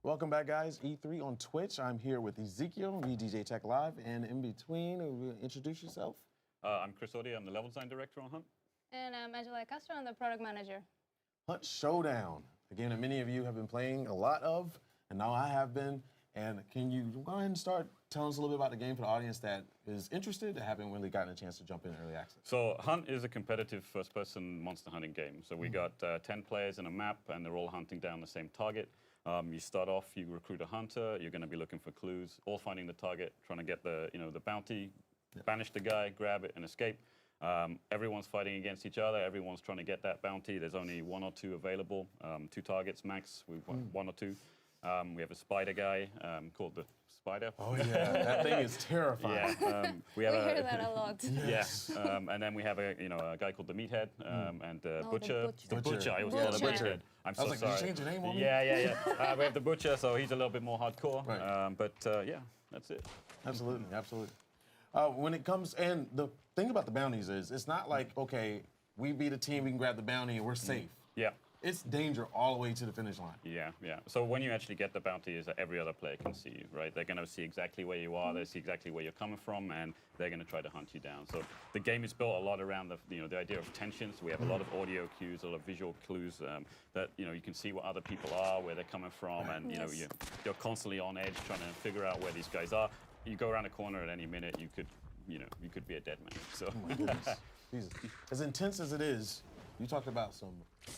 Welcome back, guys. E3 on Twitch. I'm here with Ezekiel, we DJ Tech Live, and in between, introduce yourself. I'm Chris Auty. I'm the level design director on Hunt. And I'm Castro. I'm the product manager. Hunt Showdown, a game that many of you have been playing a lot of, and now I have been. And can you go ahead and start telling us a little bit about the game for the audience that is interested, that haven't really gotten a chance to jump in early access? So Hunt is a competitive first-person monster hunting game. So we got 10 players in a map, and they're all hunting down the same target. You start off, you recruit a hunter. You're going to be looking for clues, all finding the target, trying to get the bounty, banish the guy, grab it, and escape. Everyone's fighting against each other. Everyone's trying to get that bounty. There's only one or two available, 2 targets max. We've won 1 or 2. We have a spider guy called the Spider. Oh yeah, that thing is terrifying. Yeah, we hear that a lot. Yes. Yeah, and then we have a guy called the Meathead and Butcher. The Butcher. I always Butcher. call him Meathead. I'm so I was like, sorry. did you change your name on me? Yeah. We have the Butcher, so he's a little bit more hardcore. Right. But yeah, that's it. Absolutely, absolutely. When it comes, and the thing about the bounties is, it's not like, okay, we beat a team, we can grab the bounty, and we're safe. Yeah. It's danger all the way to the finish line. Yeah. So when you actually get the bounty, is that every other player can see you, right? They're going to see exactly where you are, they see exactly where you're coming from, and they're going to try to hunt you down. So the game is built a lot around the idea of tension. So we have a lot of audio cues, a lot of visual clues that you can see what other people are, where they're coming from, and you're constantly on edge trying to figure out where these guys are. You go around a corner at any minute, you could be a dead man. So. Oh my goodness. Jesus. As intense as it is, you talked about some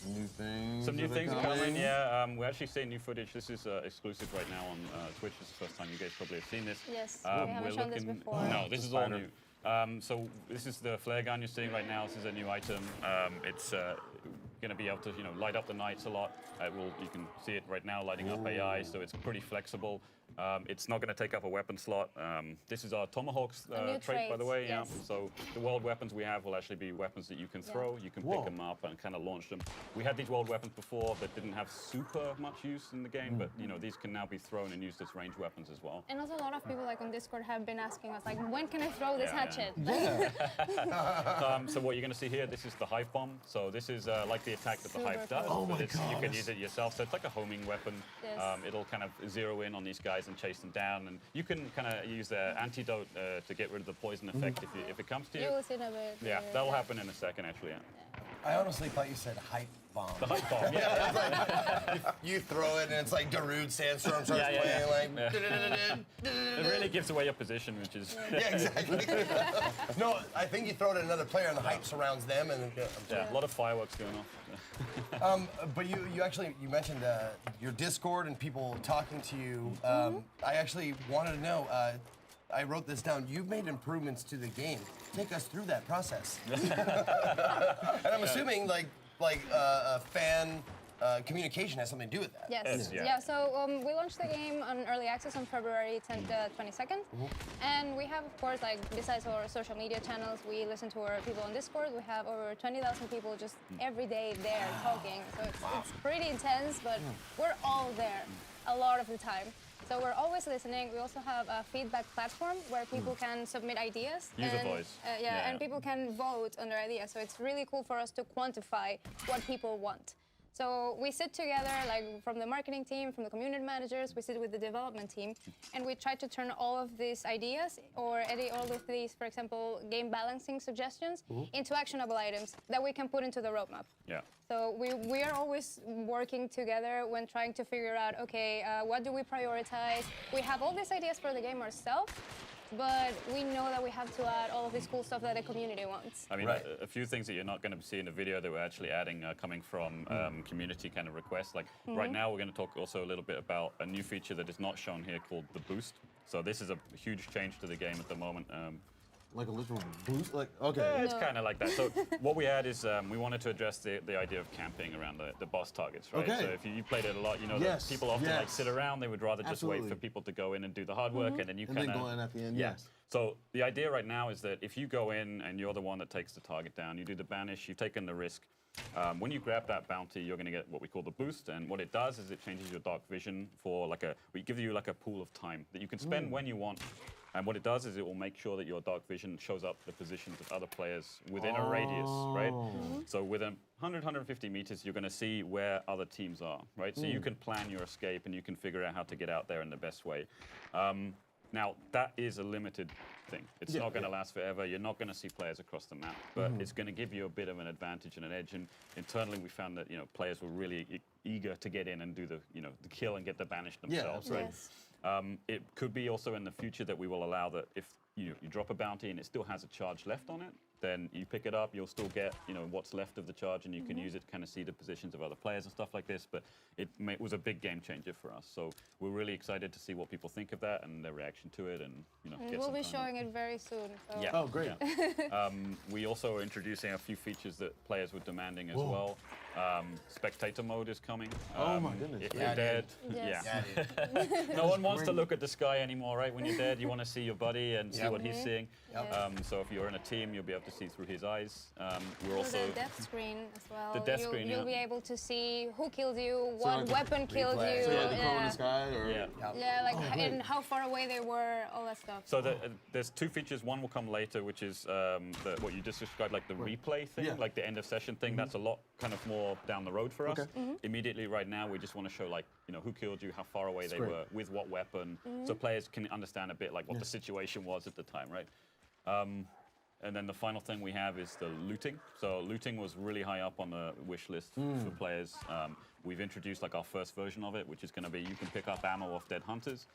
new things. Some new things are coming, yeah. We're actually seeing new footage. This is exclusive right now on Twitch. This is the first time you guys probably have seen this. Yes, we haven't shown this before. No, this is all new. So this is the flare gun you're seeing right now. This is a new item. It's going to be able to light up the nights a lot. You can see it right now lighting up AI, so it's pretty flexible. It's not going to take up a weapon slot. This is our Tomahawks trait, by the way. Yes. Yeah. So the world weapons we have will actually be weapons that you can throw. You can pick them up and kind of launch them. We had these world weapons before that didn't have super much use in the game, but these can now be thrown and used as ranged weapons as well. And also a lot of people on Discord have been asking us, when can I throw this hatchet? So what you're going to see here, this is the hive bomb. So this is like the attack that the hive does. Oh my You God. can use it yourself. So it's like a homing weapon. Yes. It'll kind of zero in on these guys and chase them down. And you can kind of use the antidote to get rid of the poison effect if it comes to you. You will see in a bit. Yeah, that'll happen in a second, actually. Yeah. I honestly thought you said hype bomb. The hype bomb, yeah. You throw it and it's like Darude Sandstorm starts playing like. It really gives away your position, which is. Yeah, exactly. No, I think you throw it at another player and the hype surrounds them and. Yeah, a lot of fireworks going off. But you mentioned your Discord and people talking to you. I actually wanted to know. I wrote this down. You've made improvements to the game. Take us through that process. And I'm assuming like fan communication has something to do with that. Yes. Yeah. So we launched the game on early access on February 22nd. And we have, of course, besides our social media channels, we listen to our people on Discord. We have over 20,000 people just every day there talking. So it's pretty intense, but we're all there a lot of the time. So we're always listening. We also have a feedback platform where people can submit ideas. User voice. And people can vote on their ideas. So it's really cool for us to quantify what people want. So we sit together, from the marketing team, from the community managers, we sit with the development team, and we try to turn all of these ideas, or all of these, for example, game balancing suggestions, into actionable items that we can put into the roadmap. Yeah. So we are always working together when trying to figure out, okay, what do we prioritize? We have all these ideas for the game ourselves, but we know that we have to add all of this cool stuff that the community wants. I mean, a few things that you're not going to see in the video that we're actually adding coming from community kind of requests. Right now, we're going to talk also a little bit about a new feature that is not shown here called the boost. So this is a huge change to the game at the moment. Like a literal boost? Okay. Yeah, it's kind of like that. So what we had is we wanted to address the idea of camping around the boss targets, right? Okay. So if you played it a lot, that people often sit around. They would rather just wait for people to go in and do the hard work, and then you kind of go in at the end. Yeah. Yes. So the idea right now is that if you go in and you're the one that takes the target down, you do the banish, you've taken the risk. When you grab that bounty, you're going to get what we call the boost, and what it does is it changes your dark vision for we give you like a pool of time that you can spend when you want. And what it does is it will make sure that your dark vision shows up the positions of other players within a radius, right? So within 100, 150 meters, you're going to see where other teams are, right? So you can plan your escape and you can figure out how to get out there in the best way. Now, that is a limited thing. It's not going to last forever. You're not going to see players across the map, but it's going to give you a bit of an advantage and an edge. And internally, we found that players were really eager to get in and do the kill and get the banish themselves, right? Yes. It could be also in the future that we will allow that if you drop a bounty and it still has a charge left on it, then you pick it up, you'll still get what's left of the charge, and you can use it to kind of see the positions of other players and stuff like this. But it was a big game changer for us. So we're really excited to see what people think of that and their reaction to it, and get We'll some be time. showing it very soon. So. Yeah. Oh, great. Yeah. We also are introducing a few features that players were demanding as well. Spectator mode is coming. Oh my goodness. If Yeah, you're dead, Yes. no one wants to look at the sky anymore, right? When you're dead, you want to see your buddy and see what he's seeing. So if you're in a team, you'll be able to see through his eyes. We're also the death screen as well. The death screen, You'll be yeah. able to see who killed you, So what like weapon killed replay. you. So you had the crow in the sky, or Yeah, like and how far away they were, all that stuff. So there's two features. One will come later, which is what you just described, like the replay thing, Yeah. like the end of session thing. That's a lot kind of more down the road for us. Immediately right now, we just want to show who killed you, how far away they great. were, with what weapon, so players can understand a bit like what the situation was at the time, right? And then the final thing we have is the looting. So looting was really high up on the wish list for players. We've introduced our first version of it, which is going to be you can pick up ammo off dead hunters.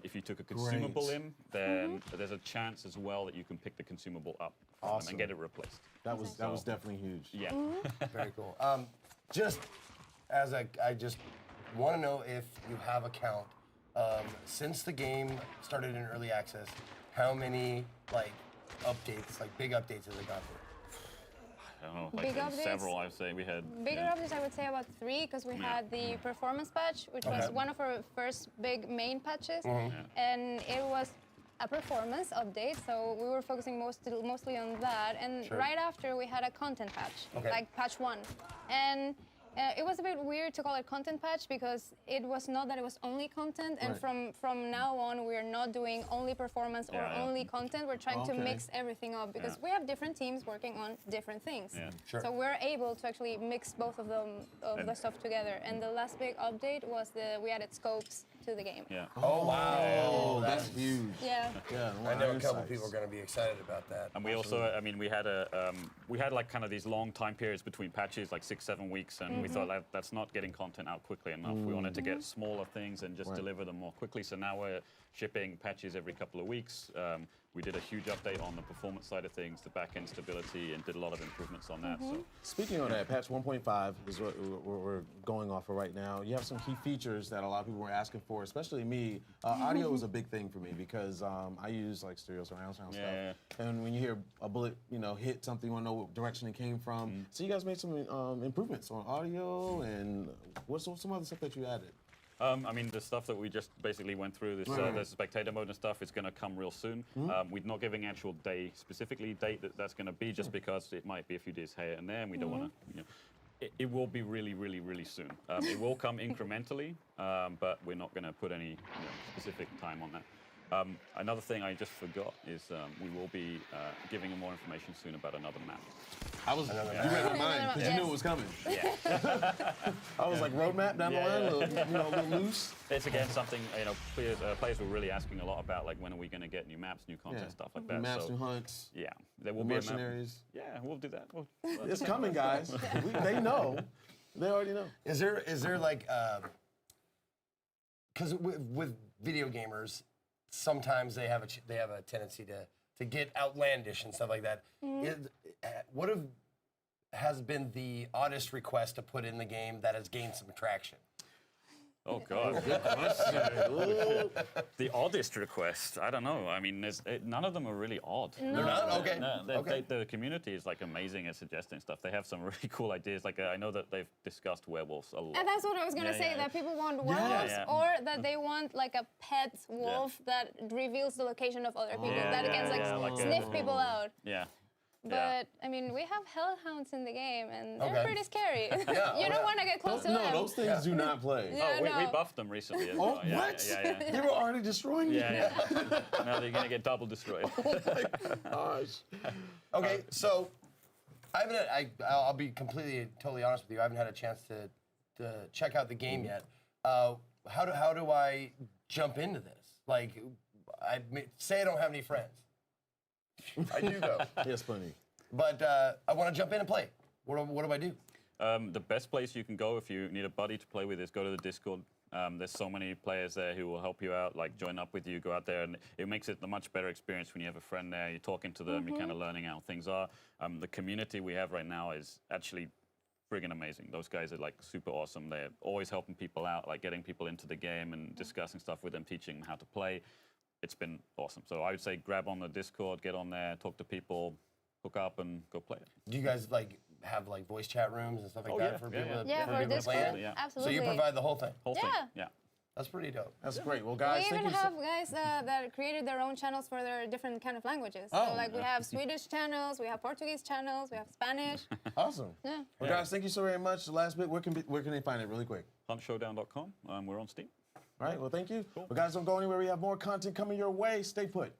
If you took a consumable in, then there's a chance as well that you can pick the consumable up from them and get it replaced. that was definitely huge. Yeah. Very cool. Just I just want to know if you have a count since the game started in early access, how many updates, big updates has it got through? I don't know, Big updates? several, I'd say we had. Bigger updates, I would say about 3, because we had the performance patch, which was one of our first big main patches, and it was a performance update, so we were focusing mostly on that. And right after, we had a content patch, like patch 1, and it was a bit weird to call it content patch because it was not that it was only content, and from now on we are not doing only performance or only content. We're trying to mix everything up because we have different teams working on different things. Sure. So we're able to actually mix both of them the stuff together. And the last big update was we added scopes to the game. Yeah. Oh wow! Oh, that's huge. Yeah. Yeah, I know a couple people are going to be excited about that. And we also, we had kind of these long time periods between patches, like 6-7 weeks, and we thought that's not getting content out quickly enough. We wanted to get smaller things and just deliver them more quickly. So now we're shipping patches every couple of weeks. We did a huge update on the performance side of things, the back-end stability, and did a lot of improvements on that. So Speaking of that, patch 1.5 is what we're going off of right now. You have some key features that a lot of people were asking for, especially me. Audio was a big thing for me because I use stereo surround sound stuff. And when you hear a bullet, hit something, you want to know what direction it came from. So you guys made some improvements on audio, and what's some other stuff that you added? The stuff that we just basically went through, the spectator mode and stuff, is going to come real soon. We're not giving actual specifically date that's going to be, just because it might be a few days here and there, and we don't want to, it will be really, really, really soon. It will come incrementally, but we're not going to put any specific time on that. Another thing I just forgot is we will be giving you more information soon about another map. You read my mind because you knew it was coming. Yeah. I was like, roadmap down the line, a little loose. It's again something players were really asking a lot about, like when are we going to get new maps, new content, stuff like that. New maps, so, new hunts. Yeah, there will be a map. Mercenaries. Yeah, we'll do that. It's coming, guys. They know. They already know. Is there because with video gamers, sometimes they have a tendency to get outlandish and stuff like that. What has been the oddest request to put in the game that has gained some traction? Oh God. The oddest request, I don't know. None of them are really odd. They're not? Okay. No, Okay. the community is amazing at suggesting stuff. They have some really cool ideas. I know that they've discussed werewolves a lot. And that's what I was going to say, that people want werewolves, or that they want a pet wolf that reveals the location of other people, that can sniff people out. Yeah. But I mean, we have hellhounds in the game, and they're Okay. pretty scary. Yeah, You don't want to get close to No, them. those things do not play. Yeah. Oh, we no. buffed them recently as Oh, well. Yeah, what? Yeah. They were already destroying you. Yeah. Now they're gonna get double destroyed. Gosh. Okay, so I'll be totally honest with you. I haven't had a chance to check out the game yet. How do I jump into this? Like, say I don't have any friends. I do though. Yes, plenty. But I want to jump in and play. What do I do? The best place you can go if you need a buddy to play with is go to the Discord. There's so many players there who will help you out, like join up with you, go out there, and it makes it a much better experience when you have a friend there, you're talking to them, you're kind of learning how things are. The community we have right now is actually friggin' amazing. Those guys are like super awesome. They're always helping people out, like getting people into the game and discussing stuff with them, teaching them how to play. It's been awesome. So I would say grab on the Discord, get on there, talk to people, hook up, and go play it. Do you guys have voice chat rooms and stuff like that for people? Yeah, for for people to play Discord, in? Yeah. So absolutely. you provide the whole thing. Whole thing. Yeah. That's pretty dope. That's great. Well, guys, We thank even you. have guys that created their own channels for their different kind of languages. Oh. So like we have Swedish channels, we have Portuguese channels, we have Spanish. Awesome. Yeah. Well, guys, thank you so very much. The last bit, where can they find it really quick? HuntShowdown.com. We're on Steam. All right, well, thank you. Well, guys, don't go anywhere. We have more content coming your way. Stay put.